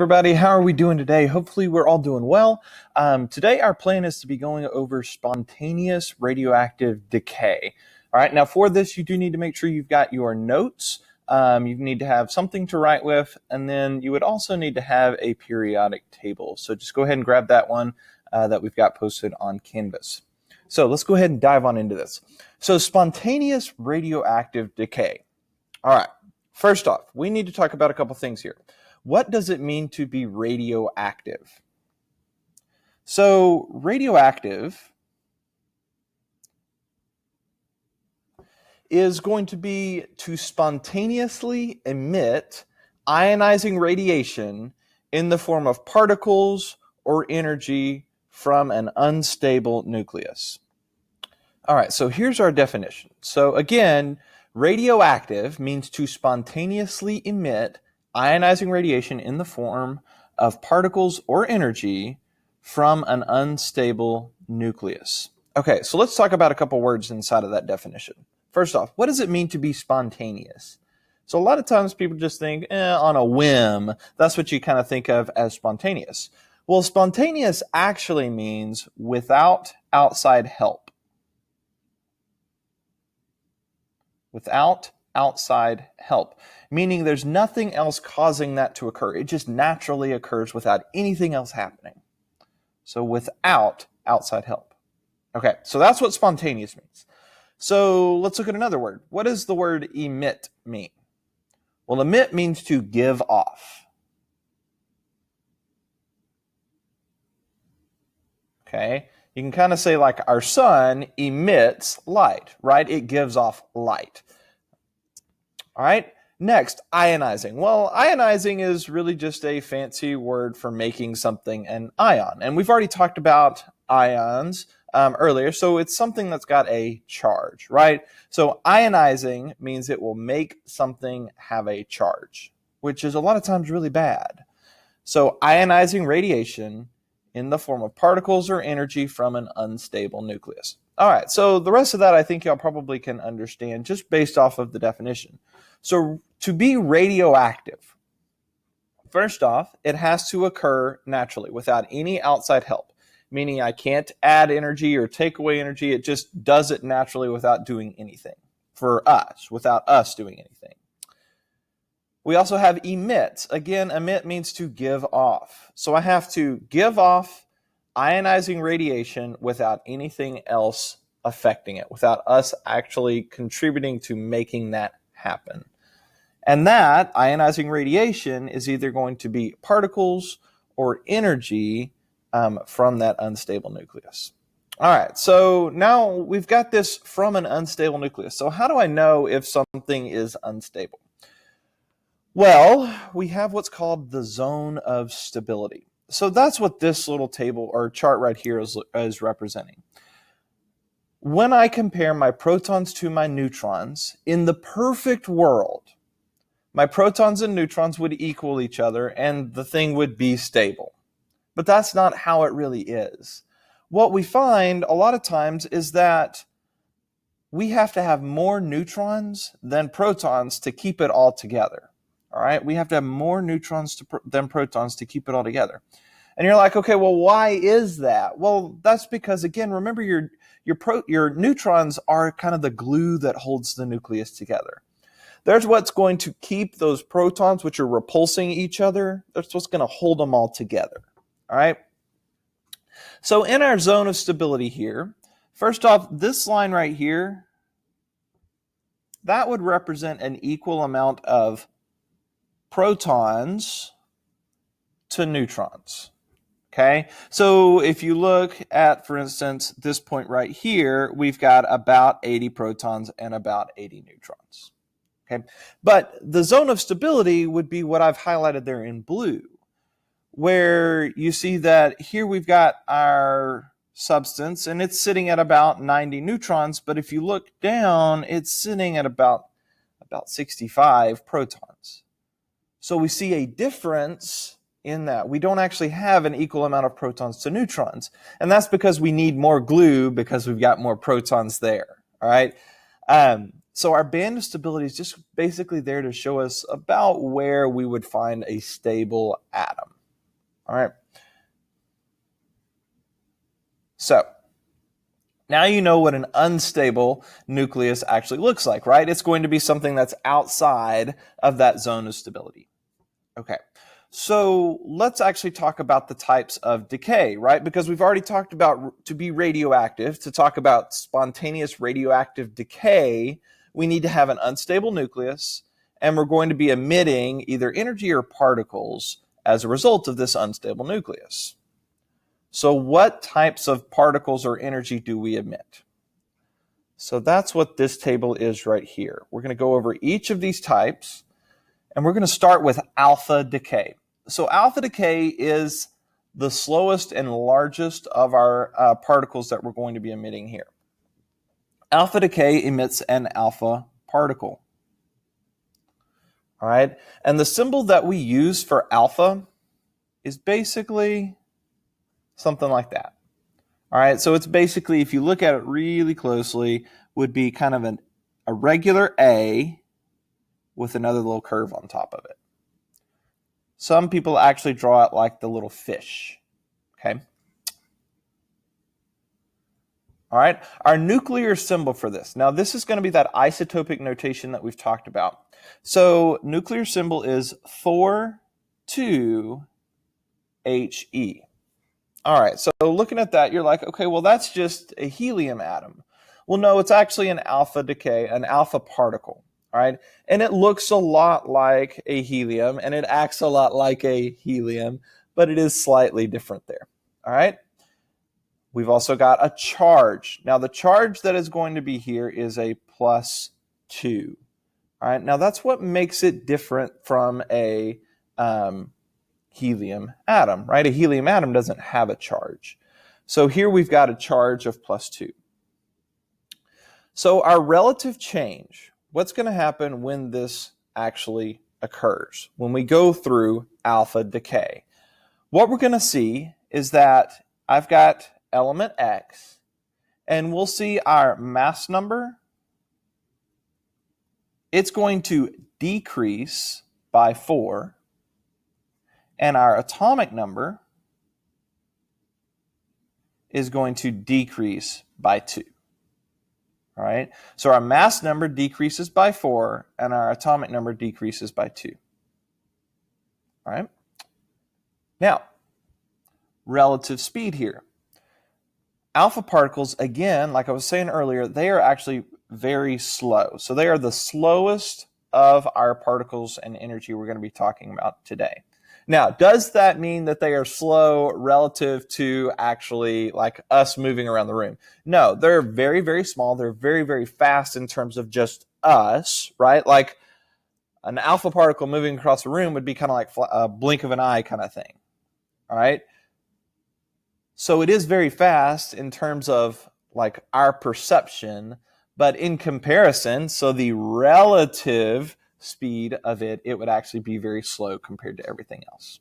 Everybody, how are we doing today? Hopefully we're all doing well. Today our plan is to be going over spontaneous radioactive decay. All right, now for this you do need to make sure you've got your notes. You need to have something to write with, and then you would also need to have a periodic table. So just go ahead and grab that one that we've got posted on Canvas. So let's go ahead and dive on into this. So spontaneous radioactive decay. All right, first off, we need to talk about a couple things here. What does it mean to be radioactive? So radioactive is going to be to spontaneously emit ionizing radiation in the form of particles or energy from an unstable nucleus. All right, so here's our definition. So again, radioactive means to spontaneously emit ionizing radiation in the form of particles or energy from an unstable nucleus. Okay, so let's talk about a couple words inside of that definition. First off, what does it mean to be spontaneous? So a lot of times people just think, on a whim. That's what you kind of think of as spontaneous. Well, spontaneous actually means without outside help. Without outside help, meaning there's nothing else causing that to occur. It just naturally occurs without anything else happening. So without outside help. Okay, so that's what spontaneous means. So let's look at another word. What does the word emit mean? Well, emit means to give off. Okay, you can kind of say like our sun emits light, right? It gives off light. All right, next, ionizing. Well, ionizing is really just a fancy word for making something an ion. And we've already talked about ions earlier, so it's something that's got a charge, right? So ionizing means it will make something have a charge, which is a lot of times really bad. So ionizing radiation in the form of particles or energy from an unstable nucleus. All right, so the rest of that I think y'all probably can understand just based off of the definition. So to be radioactive, first off, it has to occur naturally without any outside help, meaning I can't add energy or take away energy. It just does it naturally without doing anything for us, without us doing anything. We also have emit. Again, emit means to give off. So I have to give off ionizing radiation without anything else affecting it, without us actually contributing to making that happen. And that ionizing radiation is either going to be particles or energy from that unstable nucleus. All right, so now we've got this from an unstable nucleus. So how do I know if something is unstable? Well, we have what's called the zone of stability. So that's what this little table or chart right here is representing. When I compare my protons to my neutrons, in the perfect world, my protons and neutrons would equal each other and the thing would be stable. But that's not how it really is. What we find a lot of times is that we have to have more neutrons than protons to keep it all together. All right, we have to have more neutrons than protons to keep it all together. And you're like, okay, well, why is that? Well, that's because, again, remember your neutrons are kind of the glue that holds the nucleus together. There's what's going to keep those protons, which are repulsing each other, that's what's going to hold them all together. All right. So in our zone of stability here, first off, this line right here, that would represent an equal amount of protons to neutrons. Okay, so if you look at, for instance, this point right here, we've got about 80 protons and about 80 neutrons. Okay, but the zone of stability would be what I've highlighted there in blue, where you see that here we've got our substance and it's sitting at about 90 neutrons, but if you look down, it's sitting at about 65 protons. So we see a difference in that. We don't actually have an equal amount of protons to neutrons. And that's because we need more glue because we've got more protons there. All right. So our band of stability is just basically there to show us about where we would find a stable atom. All right. So now you know what an unstable nucleus actually looks like, right? It's going to be something that's outside of that zone of stability. Okay, so let's actually talk about the types of decay, right? Because we've already talked about to be radioactive, to talk about spontaneous radioactive decay, we need to have an unstable nucleus, and we're going to be emitting either energy or particles as a result of this unstable nucleus. So what types of particles or energy do we emit? So that's what this table is right here. We're going to go over each of these types, and we're going to start with alpha decay. So alpha decay is the slowest and largest of our particles that we're going to be emitting here. Alpha decay emits an alpha particle. All right, and the symbol that we use for alpha is basically something like that. All right, so it's basically, if you look at it really closely, would be kind of a regular A with another little curve on top of it. Some people actually draw it like the little fish, okay? All right, our nuclear symbol for this. Now, this is going to be that isotopic notation that we've talked about. So nuclear symbol is 4,2 He. All right, so looking at that, you're like, okay, well, that's just a helium atom. Well, no, it's actually an alpha decay, an alpha particle, all right? And it looks a lot like a helium, and it acts a lot like a helium, but it is slightly different there, all right? We've also got a charge. Now, the charge that is going to be here is a +2, all right? Now, that's what makes it different from a helium atom, right? A helium atom doesn't have a charge. So here we've got a charge of +2. So our relative change, what's going to happen when this actually occurs? When we go through alpha decay, what we're going to see is that I've got element X, and we'll see our mass number. It's going to decrease by 4. And our atomic number is going to decrease by 2. All right, so our mass number decreases by 4, and our atomic number decreases by 2. All right, now, relative speed here. Alpha particles, again, like I was saying earlier, they are actually very slow. So they are the slowest of our particles and energy we're going to be talking about today. Now, does that mean that they are slow relative to actually like us moving around the room? No, they're very, very small. They're very, very fast in terms of just us, right? Like an alpha particle moving across the room would be kind of like a blink of an eye kind of thing, all right? So it is very fast in terms of like our perception, but in comparison, so the relative speed of it, it would actually be very slow compared to everything else.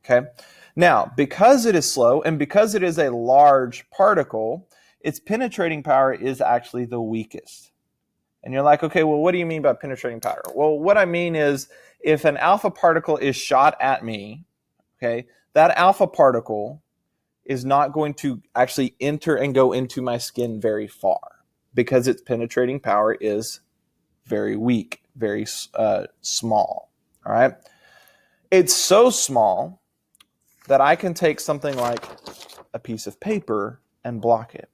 Okay. Now, because it is slow and because it is a large particle, its penetrating power is actually the weakest. And you're like, okay, well, what do you mean by penetrating power? Well, what I mean is if an alpha particle is shot at me, okay, that alpha particle is not going to actually enter and go into my skin very far because its penetrating power is very weak, very small, all right? It's so small that I can take something like a piece of paper and block it.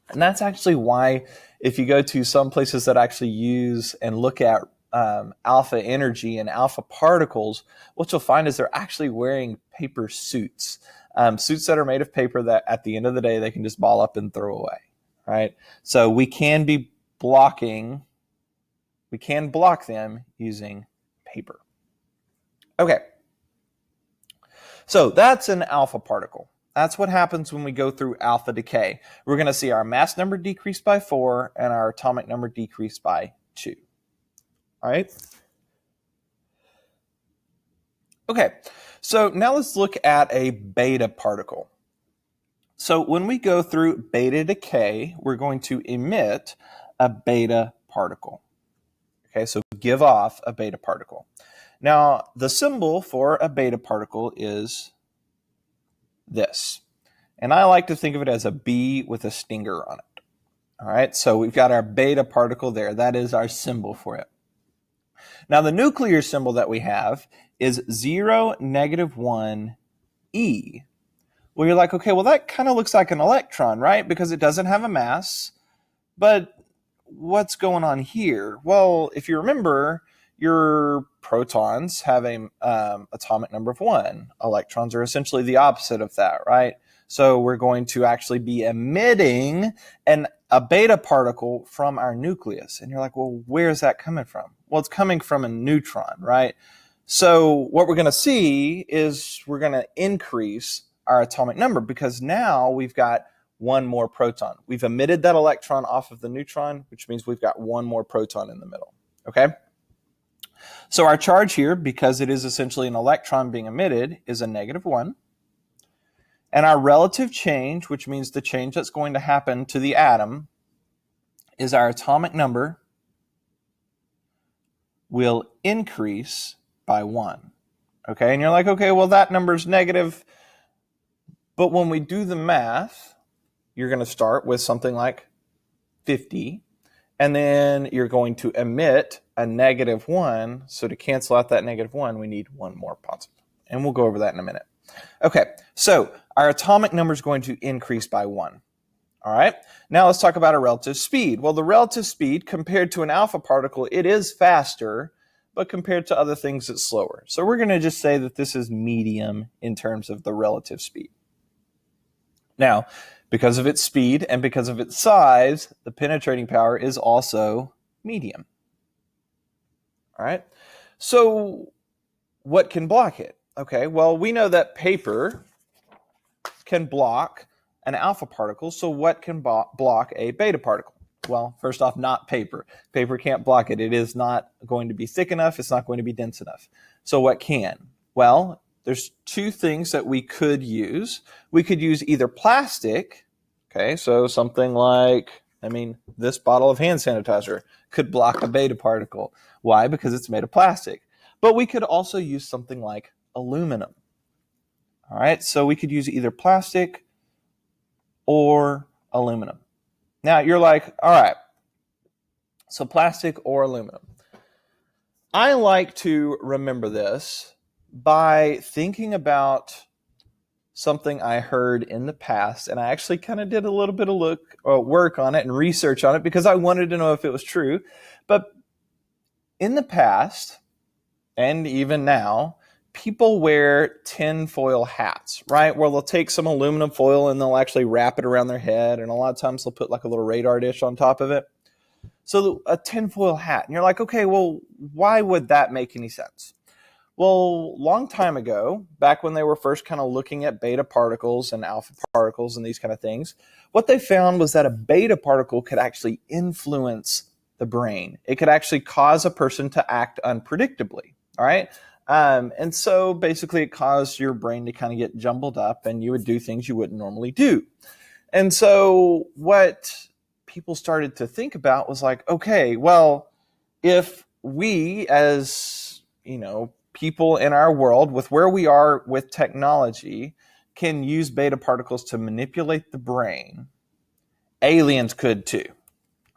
And that's actually why if you go to some places that actually use and look at alpha energy and alpha particles, what you'll find is they're actually wearing paper suits, suits that are made of paper that at the end of the day, they can just ball up and throw away, right? So we can block them using paper. Okay, so that's an alpha particle. That's what happens when we go through alpha decay. We're going to see our mass number decrease by 4 and our atomic number decrease by 2. All right? Okay, so now let's look at a beta particle. So when we go through beta decay, we're going to emit a beta particle. Okay, so give off a beta particle. Now, the symbol for a beta particle is this. And I like to think of it as a bee with a stinger on it. All right, so we've got our beta particle there. That is our symbol for it. Now, the nuclear symbol that we have is 0, -1, E. Well, you're like, okay, well, that kind of looks like an electron, right? Because it doesn't have a mass. But what's going on here? Well, if you remember, your protons have a atomic number of 1. Electrons are essentially the opposite of that, right? So we're going to actually be emitting a beta particle from our nucleus. And you're like, well, where's that coming from? Well, it's coming from a neutron, right? So what we're going to see is we're going to increase our atomic number because now we've got one more proton. We've emitted that electron off of the neutron, which means we've got one more proton in the middle, okay? So our charge here, because it is essentially an electron being emitted, is a -1. And our relative change, which means the change that's going to happen to the atom, is our atomic number will increase by 1. Okay, and you're like, okay, well, that number's negative. But when we do the math, you're going to start with something like 50. And then you're going to emit a -1. So to cancel out that -1, we need one more positive. And we'll go over that in a minute. Okay, so our atomic number is going to increase by 1. All right, now let's talk about a relative speed. Well, the relative speed compared to an alpha particle, it is faster, but compared to other things, it's slower. So we're going to just say that this is medium in terms of the relative speed. Now, because of its speed and because of its size, the penetrating power is also medium. All right, so what can block it? Okay, well, we know that paper can block an alpha particle, so what can block a beta particle? Well, first off, not paper. Paper can't block it. It is not going to be thick enough. It's not going to be dense enough. So what can? Well, there's two things that we could use. We could use either plastic, okay, so something like, this bottle of hand sanitizer could block a beta particle. Why? Because it's made of plastic. But we could also use something like aluminum. All right, so we could use either plastic or aluminum. Now you're like, all right, so plastic or aluminum. I like to remember this by thinking about something I heard in the past, and I actually kind of did a little bit of work on it and research on it because I wanted to know if it was true. But in the past, and even now, people wear tinfoil hats, right? Where they'll take some aluminum foil and they'll actually wrap it around their head. And a lot of times they'll put like a little radar dish on top of it. So a tinfoil hat. And you're like, okay, well, why would that make any sense? Well, long time ago, back when they were first kind of looking at beta particles and alpha particles and these kind of things, what they found was that a beta particle could actually influence the brain. It could actually cause a person to act unpredictably, all right? And so basically it caused your brain to kind of get jumbled up and you would do things you wouldn't normally do. And so what people started to think about was like, okay, well, if we as, people in our world with where we are with technology can use beta particles to manipulate the brain, aliens could too.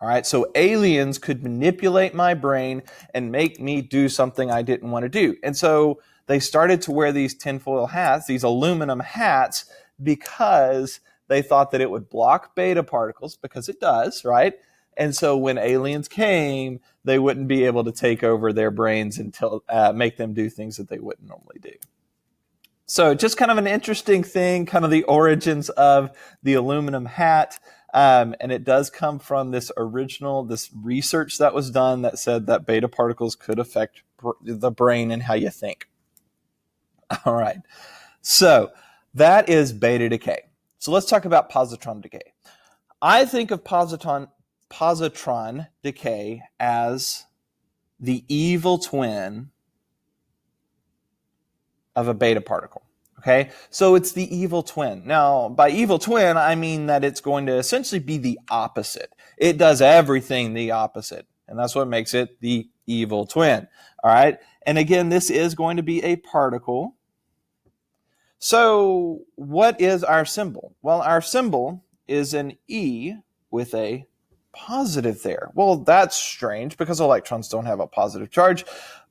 All right, so aliens could manipulate my brain and make me do something I didn't want to do. And so they started to wear these tinfoil hats, these aluminum hats, because they thought that it would block beta particles, because it does, right? And so when aliens came, they wouldn't be able to take over their brains and make them do things that they wouldn't normally do. So just kind of an interesting thing, kind of the origins of the aluminum hat. And it does come from this research that was done that said that beta particles could affect the brain and how you think. All right. So that is beta decay. So let's talk about positron decay. I think of positron decay as the evil twin of a beta particle. Okay, so it's the evil twin. Now, by evil twin, I mean that it's going to essentially be the opposite. It does everything the opposite. and that's what makes it the evil twin. All right, and again, this is going to be a particle. So what is our symbol? Well, our symbol is an E with a positive there. Well, that's strange because electrons don't have a positive charge,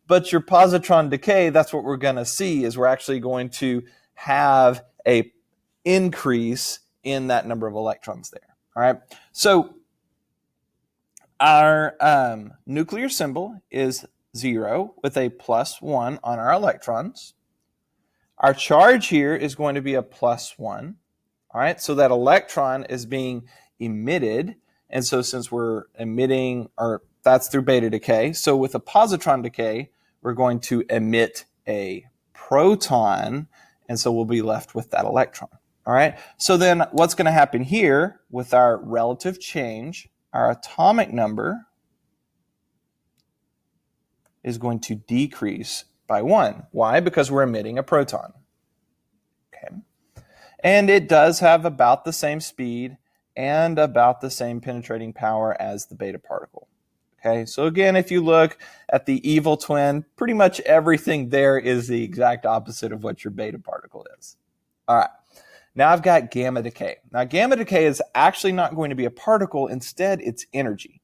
but your positron decay, that's what we're going to see, is we're actually going to have a increase in that number of electrons there. All right, so our nuclear symbol is 0 with a +1 on our electrons. Our charge here is going to be a +1. All right, so that electron is being emitted. And so since we're emitting, or that's through beta decay, so with a positron decay, we're going to emit a proton, and so we'll be left with that electron. All right, so then what's going to happen here with our relative change, our atomic number is going to decrease by 1. Why? Because we're emitting a proton. Okay. And it does have about the same speed and about the same penetrating power as the beta particle. Okay, so again, if you look at the evil twin, pretty much everything there is the exact opposite of what your beta particle is. All right, now I've got gamma decay. Now gamma decay is actually not going to be a particle, instead it's energy.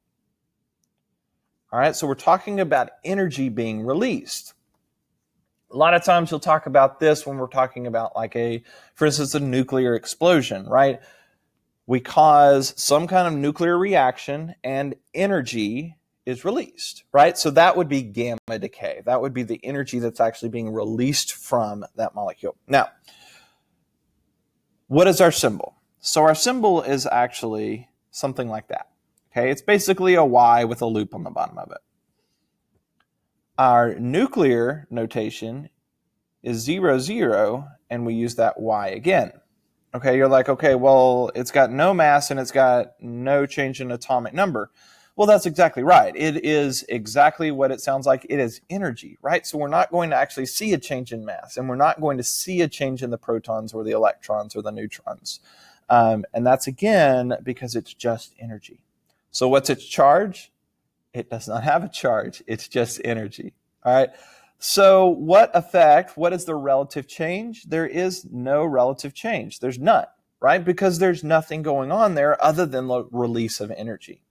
All right, so we're talking about energy being released. A lot of times you'll talk about this when we're talking about for instance, a nuclear explosion, right? We cause some kind of nuclear reaction and energy is released, right? So that would be gamma decay. That would be the energy that's actually being released from that molecule. Now, what is our symbol? So our symbol is actually something like that. Okay, it's basically a Y with a loop on the bottom of it. Our nuclear notation is 0, 0, and we use that Y again. Okay, you're like, okay, well, it's got no mass and it's got no change in atomic number. Well, that's exactly right. It is exactly what it sounds like. It is energy, right? So we're not going to actually see a change in mass, and we're not going to see a change in the protons or the electrons or the neutrons. And that's, again, because it's just energy. So what's its charge? It does not have a charge. It's just energy. All right. So what is the relative change? There is no relative change. There's none, right? Because there's nothing going on there other than the release of energy.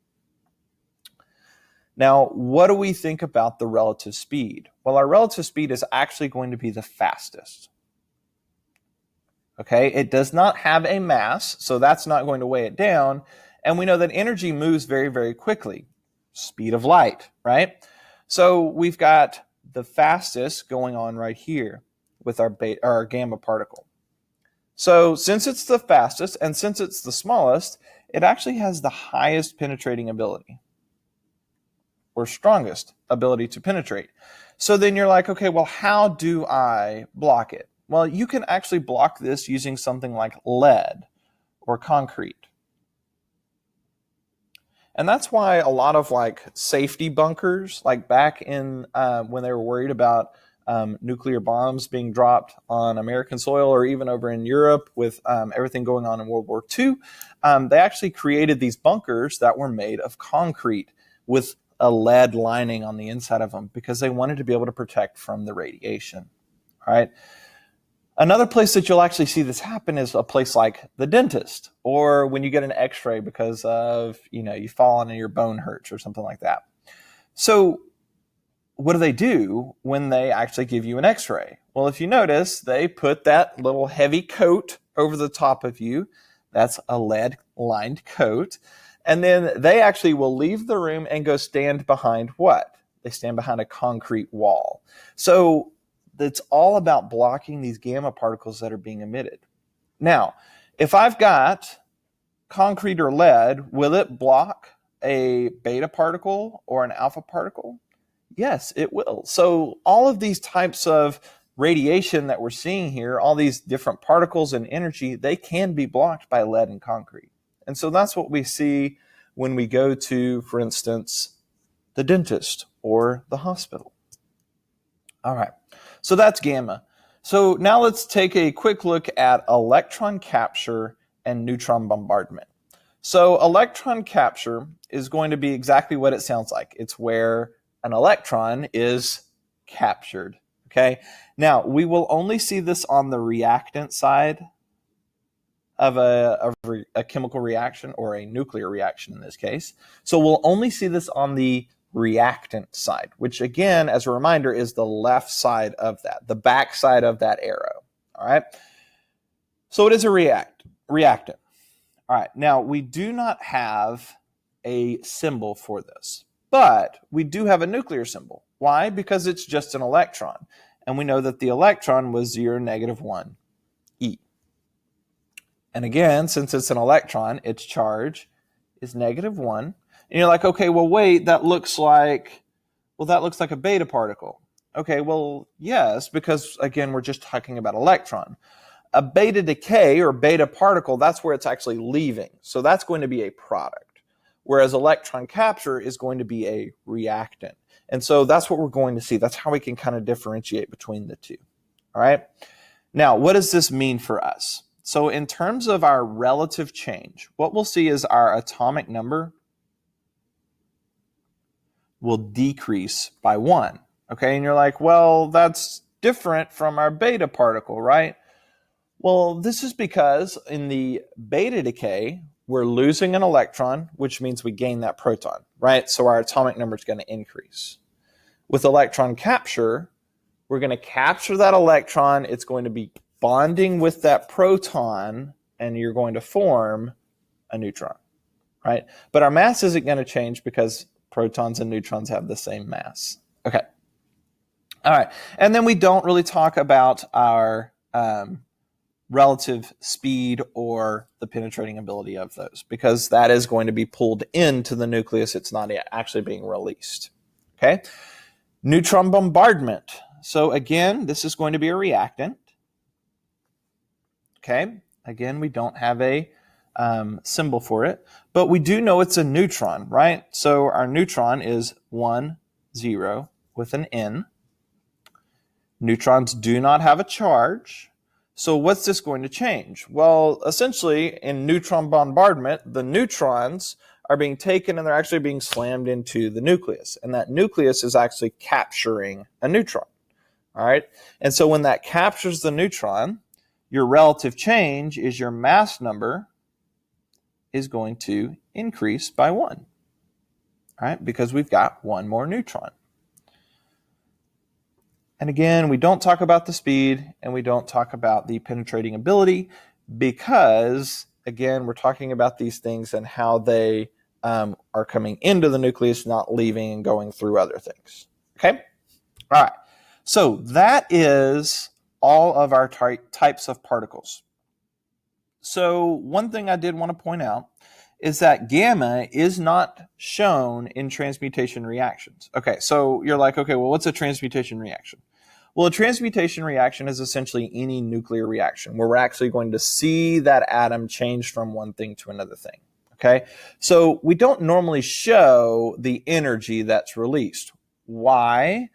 Now, what do we think about the relative speed? Well, our relative speed is actually going to be the fastest. Okay, it does not have a mass, so that's not going to weigh it down. And we know that energy moves very, very quickly. Speed of light, right? So we've got the fastest going on right here with our gamma particle. So since it's the fastest and since it's the smallest, it actually has the highest penetrating ability, or strongest ability to penetrate. So then you're like, okay, well, how do I block it? Well, you can actually block this using something like lead or concrete. And that's why a lot of safety bunkers, like back in when they were worried about nuclear bombs being dropped on American soil, or even over in Europe with everything going on in World War II, they actually created these bunkers that were made of concrete with a lead lining on the inside of them because they wanted to be able to protect from the radiation. All right. Another place that you'll actually see this happen is a place like the dentist, or when you get an x-ray because of, you've fallen and your bone hurts or something like that. So what do they do when they actually give you an x-ray? Well, if you notice, they put that little heavy coat over the top of you. That's a lead-lined coat. And then they actually will leave the room and go stand behind what? They stand behind a concrete wall. So it's all about blocking these gamma particles that are being emitted. Now, if I've got concrete or lead, will it block a beta particle or an alpha particle? Yes, it will. So all of these types of radiation that we're seeing here, all these different particles and energy, they can be blocked by lead and concrete. And so that's what we see when we go to, for instance, the dentist or the hospital. All right, so that's gamma. So now let's take a quick look at electron capture and neutron bombardment. So electron capture is going to be exactly what it sounds like. It's where an electron is captured. Okay. Now, we will only see this on the reactant side of a chemical reaction, or a nuclear reaction in this case. So we'll only see this on the reactant side, which again, as a reminder, is the left side of that, the back side of that arrow. All right. So it is a reactant. All right. Now, we do not have a symbol for this, but we do have a nuclear symbol. Why? Because it's just an electron. And we know that the electron was 0, -1 e. And again, since it's an electron, its charge is -1. And you're like, okay, well, wait, that looks like a beta particle. Okay, well, yes, because again, we're just talking about electron. A beta decay or beta particle, that's where it's actually leaving. So that's going to be a product. Whereas electron capture is going to be a reactant. And so that's what we're going to see. That's how we can kind of differentiate between the two. All right. Now, what does this mean for us? So in terms of our relative change, what we'll see is our atomic number will decrease by 1. Okay, and you're like, well, that's different from our beta particle, right? Well, this is because in the beta decay, we're losing an electron, which means we gain that proton, right? So our atomic number is going to increase. With electron capture, we're going to capture that electron. It's going to be bonding with that proton, and you're going to form a neutron, right? But our mass isn't going to change because protons and neutrons have the same mass. Okay. All right. And then we don't really talk about our relative speed or the penetrating ability of those, because that is going to be pulled into the nucleus. It's not actually being released. Okay. Neutron bombardment. So again, this is going to be a reactant. Okay. Again, we don't have a symbol for it, but we do know it's a neutron, right? So our neutron is 1, 0 with an N. Neutrons do not have a charge. So what's this going to change? Well, essentially in neutron bombardment, the neutrons are being taken and they're actually being slammed into the nucleus. And that nucleus is actually capturing a neutron. All right. And so when that captures the neutron, your relative change is your mass number is going to increase by 1. All right. Because we've got one more neutron. And again, we don't talk about the speed and we don't talk about the penetrating ability because, again, we're talking about these things and how they are coming into the nucleus, not leaving and going through other things. Okay? All right. So that is all of our types of particles. So one thing I did want to point out is that gamma is not shown in transmutation reactions. Okay, so you're like, okay, well, what's a transmutation reaction? Well, a transmutation reaction is essentially any nuclear reaction where we're actually going to see that atom change from one thing to another thing. Okay, so we don't normally show the energy that's released. Why?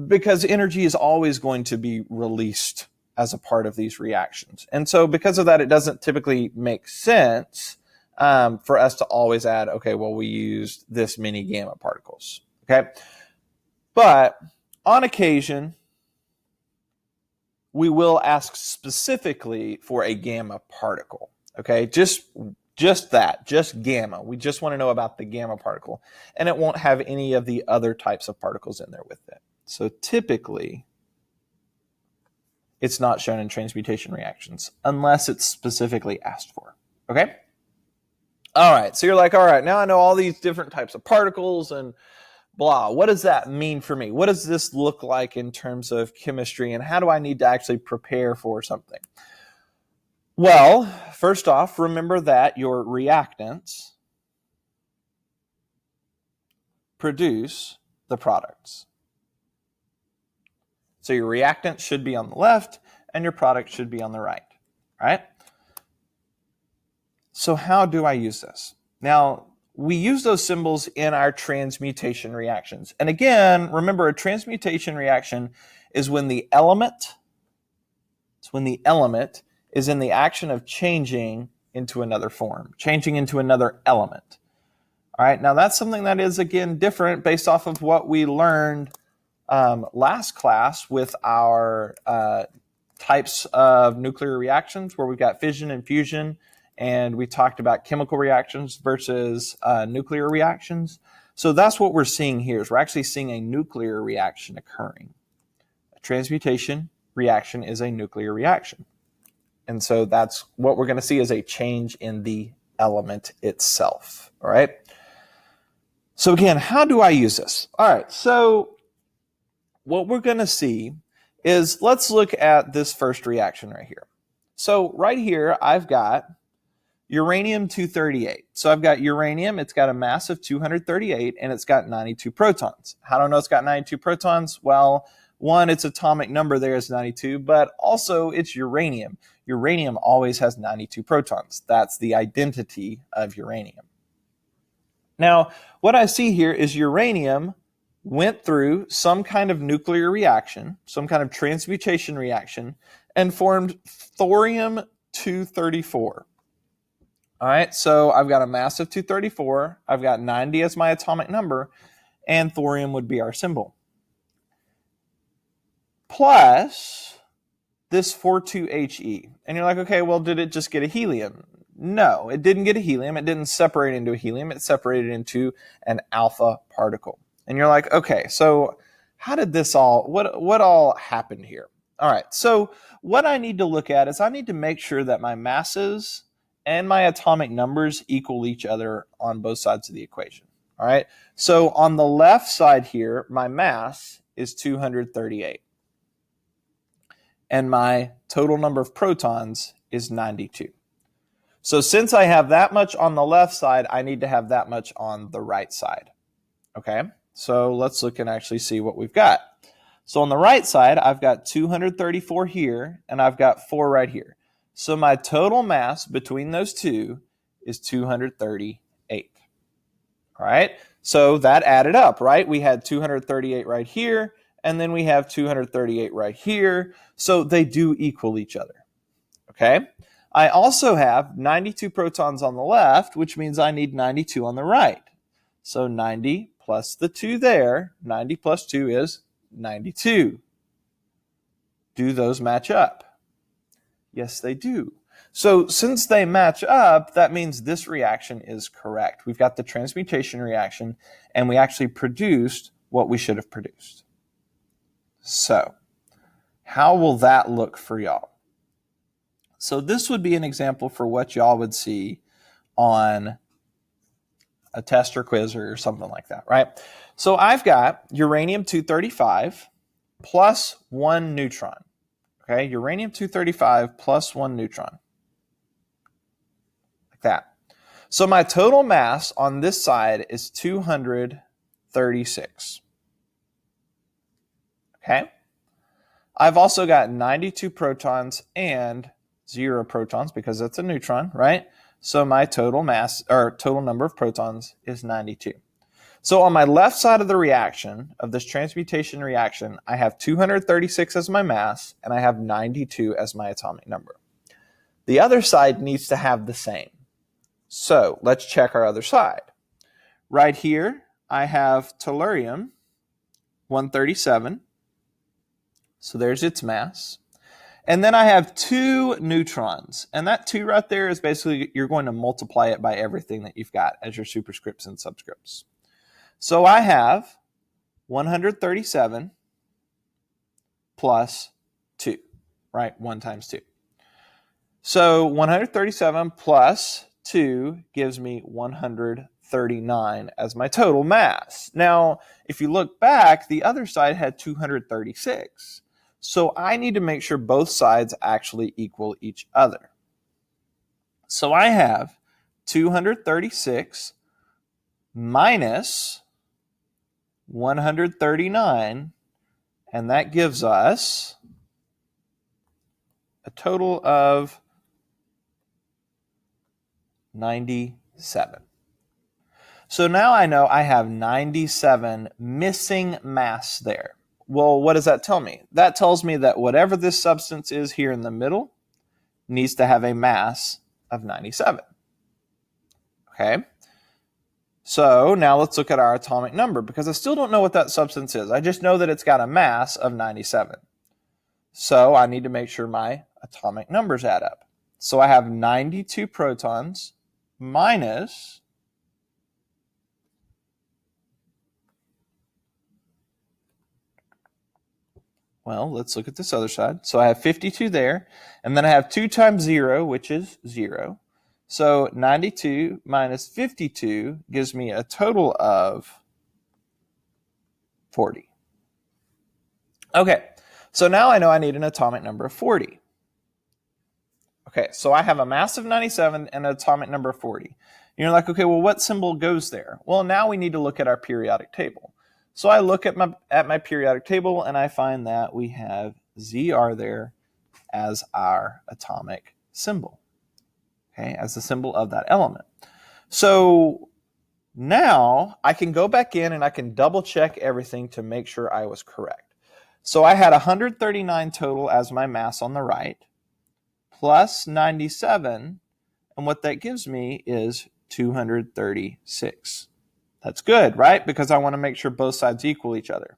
Because energy is always going to be released as a part of these reactions. And so because of that, it doesn't typically make sense for us to always add, okay, well, we used this many gamma particles. Okay, but on occasion, we will ask specifically for a gamma particle. Okay, just that, just gamma. We just want to know about the gamma particle, and it won't have any of the other types of particles in there with it. So typically, it's not shown in transmutation reactions unless it's specifically asked for. Okay? All right, so you're like, all right, now I know all these different types of particles and blah. What does that mean for me? What does this look like in terms of chemistry, and how do I need to actually prepare for something? Well, first off, remember that your reactants produce the products. So your reactant should be on the left and your product should be on the right. All right? So how do I use this? Now, we use those symbols in our transmutation reactions. And again, remember, a transmutation reaction is when the element is in the action of changing into another form, changing into another element. All right, now that's something that is, again, different based off of what we learned last class with our types of nuclear reactions, where we've got fission and fusion, and we talked about chemical reactions versus nuclear reactions. So that's what we're seeing here, is we're actually seeing a nuclear reaction occurring. A transmutation reaction is a nuclear reaction. And so that's what we're going to see, is a change in the element itself. All right. So again, how do I use this? All right. So what we're going to see is, let's look at this first reaction right here. So right here, I've got uranium-238. So I've got uranium, it's got a mass of 238, and it's got 92 protons. How do I know it's got 92 protons? Well, one, its atomic number there is 92, but also it's uranium. Uranium always has 92 protons. That's the identity of uranium. Now, what I see here is uranium went through some kind of nuclear reaction, some kind of transmutation reaction, and formed thorium-234. All right, so I've got a mass of 234, I've got 90 as my atomic number, and thorium would be our symbol. Plus this 42He. And you're like, okay, well, did it just get a helium? No, it didn't get a helium. It didn't separate into a helium. It separated into an alpha particle. And you're like, okay, so how did this all, what all happened here? All right, so what I need to look at is I need to make sure that my masses and my atomic numbers equal each other on both sides of the equation. All right, so on the left side here, my mass is 238. And my total number of protons is 92. So since I have that much on the left side, I need to have that much on the right side. Okay, so let's look and actually see what we've got. So on the right side, I've got 234 here, and I've got 4 right here. So my total mass between those two is 238. All right, so that added up, right? We had 238 right here, and then we have 238 right here. So they do equal each other. Okay, I also have 92 protons on the left, which means I need 92 on the right. So 90 plus the 2 there, 90 plus 2 is 92. Do those match up? Yes, they do. So since they match up, that means this reaction is correct. We've got the transmutation reaction, and we actually produced what we should have produced. So how will that look for y'all? So this would be an example for what y'all would see on a test or quiz or something like that, right? So I've got uranium-235 plus 1 neutron. Okay, uranium-235 plus 1 neutron. Like that. So my total mass on this side is 236. Okay. I've also got 92 protons and 0 protons because that's a neutron, right? So my total mass, or total number of protons, is 92. So on my left side of the reaction, of this transmutation reaction, I have 236 as my mass, and I have 92 as my atomic number. The other side needs to have the same. So let's check our other side. Right here, I have tellurium-137. So there's its mass. And then I have 2 neutrons. And that 2 right there is basically, you're going to multiply it by everything that you've got as your superscripts and subscripts. So I have 137 plus 2, right? 1 times 2. So 137 plus 2 gives me 139 as my total mass. Now, if you look back, the other side had 236. So I need to make sure both sides actually equal each other. So I have 236 minus 139, and that gives us a total of 97. So now I know I have 97 missing mass there. Well, what does that tell me? That tells me that whatever this substance is here in the middle needs to have a mass of 97. Okay? So now let's look at our atomic number, because I still don't know what that substance is. I just know that it's got a mass of 97. So I need to make sure my atomic numbers add up. So I have 92 protons minus well, let's look at this other side. So I have 52 there, and then I have 2 times 0, which is 0. So 92 minus 52 gives me a total of 40. Okay, so now I know I need an atomic number of 40. Okay, so I have a mass of 97 and an atomic number of 40. And you're like, okay, well, what symbol goes there? Well, now we need to look at our periodic table. So I look at my periodic table, and I find that we have Zr there as our atomic symbol, okay, as the symbol of that element. So now I can go back in and I can double check everything to make sure I was correct. So I had 139 total as my mass on the right, plus 97, and what that gives me is 236. That's good, right? Because I want to make sure both sides equal each other.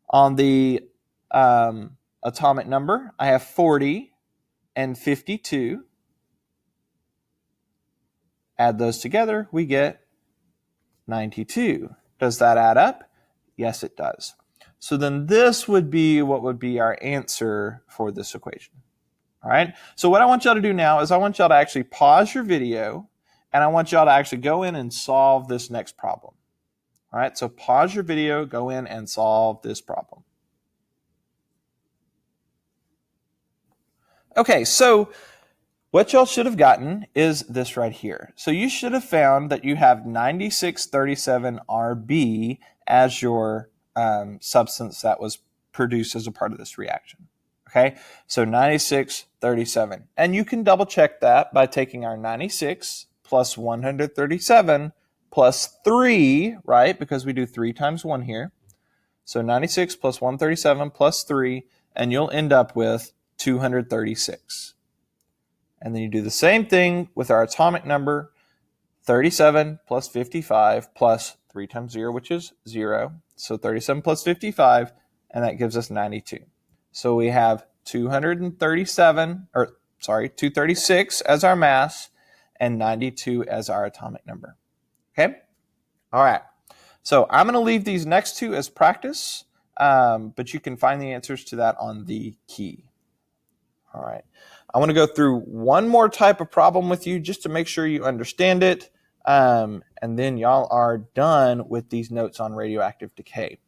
On the atomic number, I have 40 and 52. Add those together, we get 92. Does that add up? Yes, it does. So then this would be what would be our answer for this equation. All right. So what I want y'all to do now is I want y'all to actually pause your video, and I want y'all to actually go in and solve this next problem. All right. So pause your video, go in and solve this problem. Okay. So what y'all should have gotten is this right here. So you should have found that you have 9637Rb as your substance that was produced as a part of this reaction. Okay, so 9637. And you can double check that by taking our 96 plus 137 plus 3, right? Because we do 3 times 1 here. So 96 plus 137 plus 3, and you'll end up with 236. And then you do the same thing with our atomic number, 37 plus 55 plus 3 times 0, which is 0. So 37 plus 55, and that gives us 92. So we have 236 as our mass and 92 as our atomic number. Okay? All right. So I'm going to leave these next two as practice, but you can find the answers to that on the key. All right. I want to go through one more type of problem with you just to make sure you understand it, and then y'all are done with these notes on radioactive decay.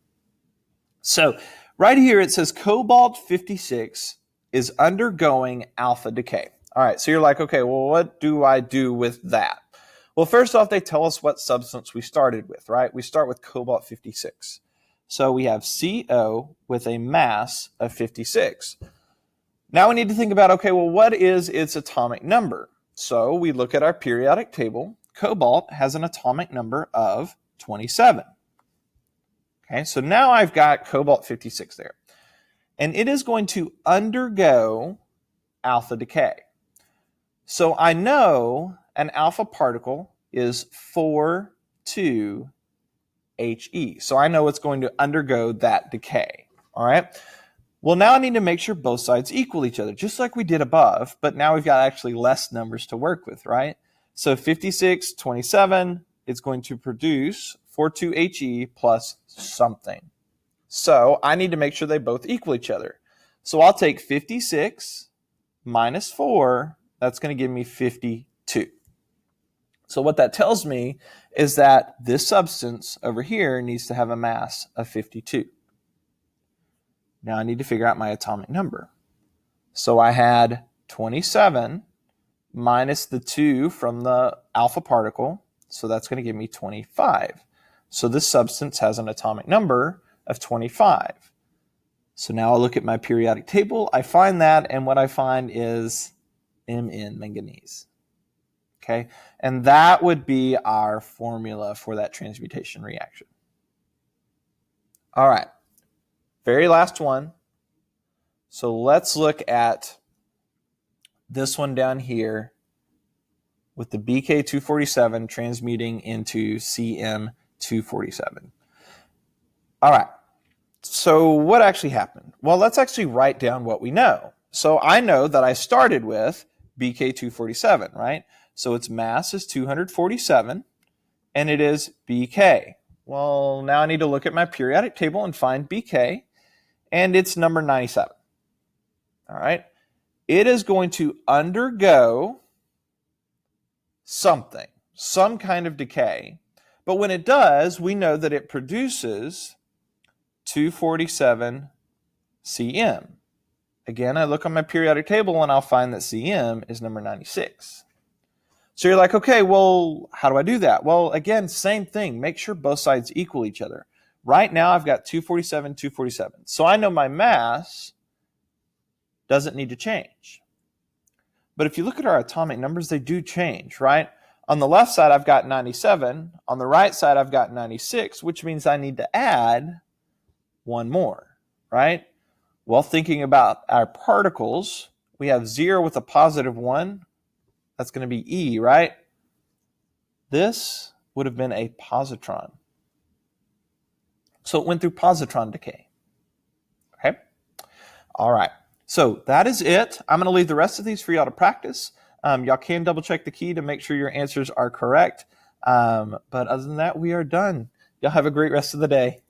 So right here it says cobalt-56 is undergoing alpha decay. All right, so you're like, okay, well, what do I do with that? Well, first off, they tell us what substance we started with, right? We start with cobalt-56. So we have CO with a mass of 56. Now we need to think about, okay, well, what is its atomic number? So we look at our periodic table. Cobalt has an atomic number of 27. Okay, so now I've got cobalt-56 there. And it is going to undergo alpha decay. So I know an alpha particle is 4,2 He. So I know it's going to undergo that decay. All right. Well, now I need to make sure both sides equal each other, just like we did above, but now we've got actually less numbers to work with, right? So 56, 27, it's going to produce 4,2 He plus something. So I need to make sure they both equal each other. So I'll take 56 minus 4, that's going to give me 52. So what that tells me is that this substance over here needs to have a mass of 52. Now I need to figure out my atomic number. So I had 27 minus the 2 from the alpha particle, so that's going to give me 25. So this substance has an atomic number of 25. So now I look at my periodic table, I find that, and what I find is Mn, manganese. Okay, and that would be our formula for that transmutation reaction. All right, very last one. So let's look at this one down here. with the BK247 transmuting into CM247. All right, so what actually happened? Well, let's actually write down what we know. So I know that I started with BK247, right? So its mass is 247, and it is BK. Well, now I need to look at my periodic table and find BK, and it's number 97. All right. It is going to undergo something, some kind of decay. But when it does, we know that it produces 247 CM. Again, I look on my periodic table and I'll find that CM is number 96. So you're like, okay, well, how do I do that? Well, again, same thing. Make sure both sides equal each other. Right now, I've got 247, 247. So I know my mass doesn't need to change. But if you look at our atomic numbers, they do change, right? On the left side, I've got 97. On the right side, I've got 96, which means I need to add one more, right? Well, thinking about our particles, we have 0 with a positive 1. That's going to be E, right? This would have been a positron. So it went through positron decay. Okay? All right. So that is it. I'm going to leave the rest of these for y'all to practice. Y'all can double check the key to make sure your answers are correct. But other than that, we are done. Y'all have a great rest of the day.